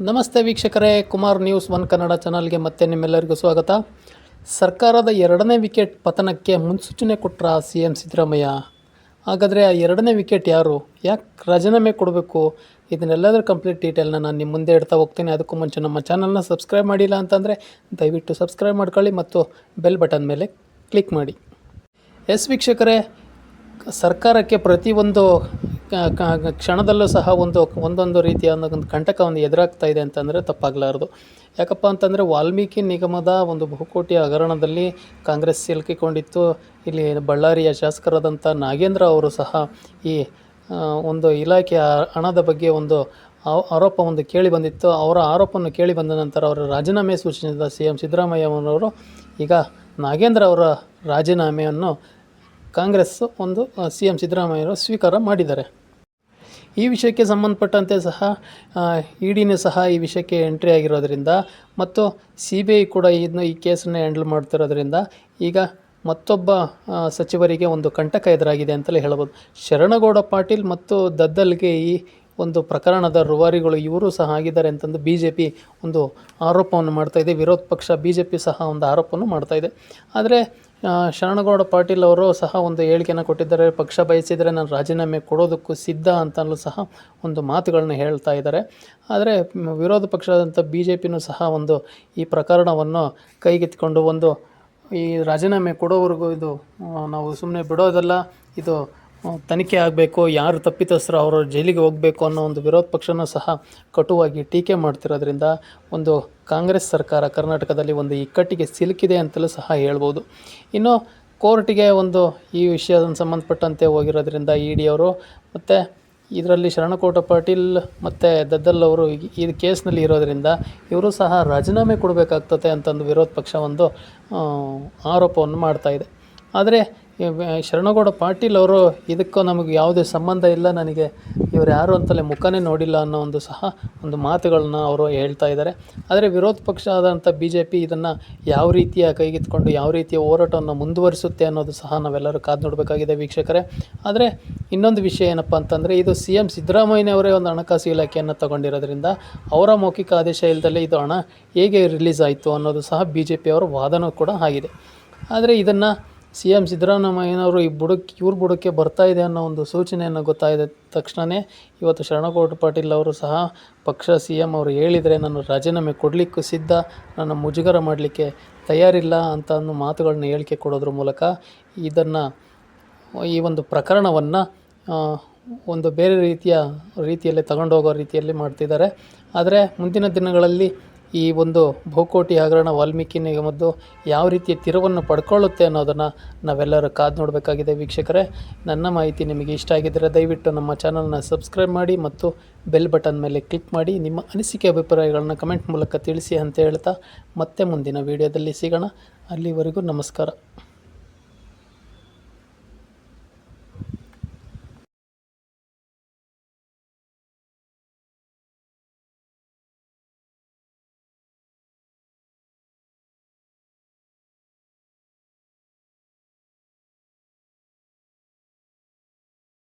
ನಮಸ್ತೆ ವೀಕ್ಷಕರೇ, Kumar news one Kannada ಚಾನಲ್ಗೆ ಮತ್ತೆ ನಿಮ್ಮೆಲ್ಲರಿಗೂ ಸ್ವಾಗತ. ಸರ್ಕಾರದ ಎರಡನೇ ವಿಕೆಟ್ ಪತನಕ್ಕೆ ಮುನ್ಸೂಚನೆ ಕೊಟ್ಟರ CM ಸಿದ್ದರಾಮಯ್ಯ. ಹಾಗಾದರೆ ಆ ಎರಡನೇ ವಿಕೆಟ್ ಯಾರು, ಯಾಕೆ ರಾಜೀನಾಮೆ ಕೊಡಬೇಕು, ಇದನ್ನೆಲ್ಲದರ ಕಂಪ್ಲೀಟ್ ಡೀಟೇಲ್ನ ನಾನು ನಿಮ್ಮ ಮುಂದೆ ಇಡ್ತಾ ಹೋಗ್ತೀನಿ. ಅದಕ್ಕೂ ಮುಂಚೆ ನಮ್ಮ ಚಾನಲ್ನ ಸಬ್ಸ್ಕ್ರೈಬ್ ಮಾಡಿಲ್ಲ ಅಂತಂದರೆ ದಯವಿಟ್ಟು ಸಬ್ಸ್ಕ್ರೈಬ್ ಮಾಡ್ಕೊಳ್ಳಿ ಮತ್ತು ಬೆಲ್ ಬಟನ್ ಮೇಲೆ ಕ್ಲಿಕ್ ಮಾಡಿ. ವೀಕ್ಷಕರೇ, ಸರ್ಕಾರಕ್ಕೆ ಪ್ರತಿಯೊಂದು ಕ್ಷಣದಲ್ಲೂ ಸಹ ಒಂದೊಂದು ರೀತಿಯ ಒಂದು ಕಂಟಕವನ್ನು ಎದುರಾಗ್ತಾ ಇದೆ ಅಂತಂದರೆ ತಪ್ಪಾಗಲಾರದು. ಯಾಕಪ್ಪ ಅಂತಂದರೆ ವಾಲ್ಮೀಕಿ ನಿಗಮದ ಒಂದು ಬಹುಕೋಟಿ ಹಗರಣದಲ್ಲಿ ಕಾಂಗ್ರೆಸ್ ಸಿಲುಕಿಕೊಂಡಿತ್ತು. ಇಲ್ಲಿ ಬಳ್ಳಾರಿಯ ಶಾಸಕರಾದಂಥ ನಾಗೇಂದ್ರ ಅವರು ಸಹ ಈ ಒಂದು ಇಲಾಖೆಯ ಹಣದ ಬಗ್ಗೆ ಒಂದು ಆರೋಪ ಕೇಳಿ ಬಂದಿತ್ತು. ಅವರ ಆರೋಪವನ್ನು ಕೇಳಿ ಬಂದ ನಂತರ ಅವರ ರಾಜೀನಾಮೆ ಸೂಚಿಸಿದ CM ಸಿದ್ದರಾಮಯ್ಯನವರು ಈಗ ನಾಗೇಂದ್ರ ಅವರ ರಾಜೀನಾಮೆಯನ್ನು ಕಾಂಗ್ರೆಸ್ CM ಸಿದ್ದರಾಮಯ್ಯವರು ಸ್ವೀಕಾರ ಮಾಡಿದ್ದಾರೆ. ಈ ವಿಷಯಕ್ಕೆ ಸಂಬಂಧಪಟ್ಟಂತೆ ಸಹ EDನೇ ಸಹ ಈ ವಿಷಯಕ್ಕೆ ಎಂಟ್ರಿ ಆಗಿರೋದ್ರಿಂದ ಮತ್ತು CBI ಕೂಡ ಈ ಕೇಸನ್ನು ಹ್ಯಾಂಡಲ್ ಮಾಡ್ತಿರೋದ್ರಿಂದ ಈಗ ಮತ್ತೊಬ್ಬ ಸಚಿವರಿಗೆ ಒಂದು ಕಂಟಕ ಎದುರಾಗಿದೆ ಅಂತಲೇ ಹೇಳ್ಬೋದು. ಶರಣಗೌಡ ಪಾಟೀಲ್ ಮತ್ತು ದದ್ದಲ್ಗೆ ಈ ಒಂದು ಪ್ರಕರಣದ ರೂವಾರಿಗಳು ಇವರು ಸಹ ಆಗಿದ್ದಾರೆ ಅಂತಂದು BJP ಒಂದು ಆರೋಪವನ್ನು ಮಾಡ್ತಾಯಿದೆ. ವಿರೋಧ ಪಕ್ಷ BJP ಸಹ ಒಂದು ಆರೋಪವನ್ನು ಮಾಡ್ತಾಯಿದೆ. ಆದರೆ ಶರಣಗೌಡ ಪಾಟೀಲ್ ಅವರು ಸಹ ಒಂದು ಹೇಳಿಕೆಯನ್ನು ಕೊಟ್ಟಿದ್ದಾರೆ. ಪಕ್ಷ ಬಯಸಿದರೆ ನಾನು ರಾಜೀನಾಮೆ ಕೊಡೋದಕ್ಕೂ ಸಿದ್ಧ ಅಂತಲೂ ಸಹ ಒಂದು ಮಾತುಗಳನ್ನ ಹೇಳ್ತಾ ಇದ್ದಾರೆ. ಆದರೆ ವಿರೋಧ ಪಕ್ಷದಂಥ BJPನೂ ಸಹ ಈ ಪ್ರಕರಣವನ್ನು ಕೈಗೆತ್ತಿಕೊಂಡು ಈ ರಾಜೀನಾಮೆ ಕೊಡೋವರೆಗೂ ಇದು ನಾವು ಸುಮ್ಮನೆ ಬಿಡೋದಲ್ಲ, ಇದು ತನಿಖೆ ಆಗಬೇಕು, ಯಾರು ತಪ್ಪಿತಸ್ಥರು ಅವರು ಜೈಲಿಗೆ ಹೋಗಬೇಕು ಅನ್ನೋ ಒಂದು ವಿರೋಧ ಪಕ್ಷನೂ ಸಹ ಕಟುವಾಗಿ ಟೀಕೆ ಮಾಡ್ತಿರೋದ್ರಿಂದ ಕಾಂಗ್ರೆಸ್ ಸರ್ಕಾರ ಕರ್ನಾಟಕದಲ್ಲಿ ಇಕ್ಕಟ್ಟಿಗೆ ಸಿಲುಕಿದೆ ಅಂತಲೂ ಸಹ ಹೇಳ್ಬೋದು. ಇನ್ನು ಕೋರ್ಟಿಗೆ ಈ ವಿಷಯದ ಸಂಬಂಧಪಟ್ಟಂತೆ ಹೋಗಿರೋದ್ರಿಂದ ED ಅವರು ಮತ್ತು ಇದರಲ್ಲಿ ಶರಣಗೌಡ ಪಾಟೀಲ್ ಮತ್ತು ದದ್ದಲ್ ಅವರು ಈ ಕೇಸ್ನಲ್ಲಿ ಇರೋದರಿಂದ ಇವರು ಸಹ ರಾಜೀನಾಮೆ ಕೊಡಬೇಕಾಗ್ತದೆ ಅಂತಂದು ವಿರೋಧ ಪಕ್ಷ ಆರೋಪವನ್ನು ಮಾಡ್ತಾಯಿದೆ. ಆದರೆ ಶರಣಗೌಡ ಪಾಟೀಲ್ ಅವರು ಇದಕ್ಕೂ ನಮಗೆ ಯಾವುದೇ ಸಂಬಂಧ ಇಲ್ಲ, ನನಗೆ ಇವರು ಯಾರು ಅಂತಲೇ ಮುಖನೇ ನೋಡಿಲ್ಲ ಅನ್ನೋ ಒಂದು ಮಾತುಗಳನ್ನ ಅವರು ಹೇಳ್ತಾ ಇದ್ದಾರೆ. ಆದರೆ ವಿರೋಧ ಪಕ್ಷ ಆದಂಥ BJP ಇದನ್ನು ಯಾವ ರೀತಿಯ ಕೈಗೆತ್ತಿಕೊಂಡು ಯಾವ ರೀತಿಯ ಹೋರಾಟವನ್ನು ಮುಂದುವರಿಸುತ್ತೆ ಅನ್ನೋದು ಸಹ ನಾವೆಲ್ಲರೂ ಕಾದು ನೋಡಬೇಕಾಗಿದೆ ವೀಕ್ಷಕರೇ. ಆದರೆ ಇನ್ನೊಂದು ವಿಷಯ ಏನಪ್ಪ ಅಂತಂದರೆ ಇದು CM ಸಿದ್ದರಾಮಯ್ಯನವರೇ ಒಂದು ಹಣಕಾಸು ಇಲಾಖೆಯನ್ನು ತಗೊಂಡಿರೋದ್ರಿಂದ ಅವರ ಮೌಖಿಕ ಆದೇಶ ಇಲ್ಲದಲ್ಲೇ ಇದು ಹಣ ಹೇಗೆ ರಿಲೀಸ್ ಆಯಿತು ಅನ್ನೋದು ಸಹ BJP ಅವರ ವಾದನೂ ಕೂಡ ಆಗಿದೆ. ಆದರೆ ಇದನ್ನು CM ಸಿದ್ದರಾಮಯ್ಯನವರು ಇವ್ರ ಬುಡಕ್ಕೆ ಬರ್ತಾ ಇದೆ ಅನ್ನೋ ಒಂದು ಸೂಚನೆಯನ್ನು ಗೊತ್ತಾದ ತಕ್ಷಣವೇ ಇವತ್ತು ಶರಣಗೌಡ ಪಾಟೀಲ್ ಅವರು ಸಹ ಪಕ್ಷ CM ಅವರು ಹೇಳಿದರೆ ನಾನು ರಾಜೀನಾಮೆ ಕೊಡಲಿಕ್ಕೂ ಸಿದ್ಧ, ನನ್ನ ಮುಜುಗರ ಮಾಡಲಿಕ್ಕೆ ತಯಾರಿಲ್ಲ ಅಂತ ಮಾತುಗಳನ್ನ ಹೇಳಿಕೆ ಕೊಡೋದ್ರ ಮೂಲಕ ಈ ಒಂದು ಪ್ರಕರಣವನ್ನು ಬೇರೆ ರೀತಿಯಲ್ಲಿ ತಗೊಂಡೋಗೋ ರೀತಿಯಲ್ಲಿ ಮಾಡ್ತಿದ್ದಾರೆ. ಆದರೆ ಮುಂದಿನ ದಿನಗಳಲ್ಲಿ ಈ ಬಹುಕೋಟಿ ಹಗರಣ ವಾಲ್ಮೀಕಿ ನಿಗಮದ್ದು ಯಾವ ರೀತಿಯ ತಿರುವನ್ನು ಪಡ್ಕೊಳ್ಳುತ್ತೆ ಅನ್ನೋದನ್ನು ನಾವೆಲ್ಲರೂ ಕಾದು ನೋಡಬೇಕಾಗಿದೆ ವೀಕ್ಷಕರೇ. ನನ್ನ ಮಾಹಿತಿ ನಿಮಗೆ ಇಷ್ಟ ಆಗಿದ್ದರೆ ದಯವಿಟ್ಟು ನಮ್ಮ ಚಾನಲ್ನ ಸಬ್ಸ್ಕ್ರೈಬ್ ಮಾಡಿ ಮತ್ತು ಬೆಲ್ ಬಟನ್ ಮೇಲೆ ಕ್ಲಿಕ್ ಮಾಡಿ. ನಿಮ್ಮ ಅನಿಸಿಕೆ ಅಭಿಪ್ರಾಯಗಳನ್ನ ಕಮೆಂಟ್ ಮೂಲಕ ತಿಳಿಸಿ ಅಂತ ಹೇಳ್ತಾ ಮತ್ತೆ ಮುಂದಿನ ವೀಡಿಯೋದಲ್ಲಿ ಸಿಗೋಣ. ಅಲ್ಲಿವರೆಗೂ ನಮಸ್ಕಾರ.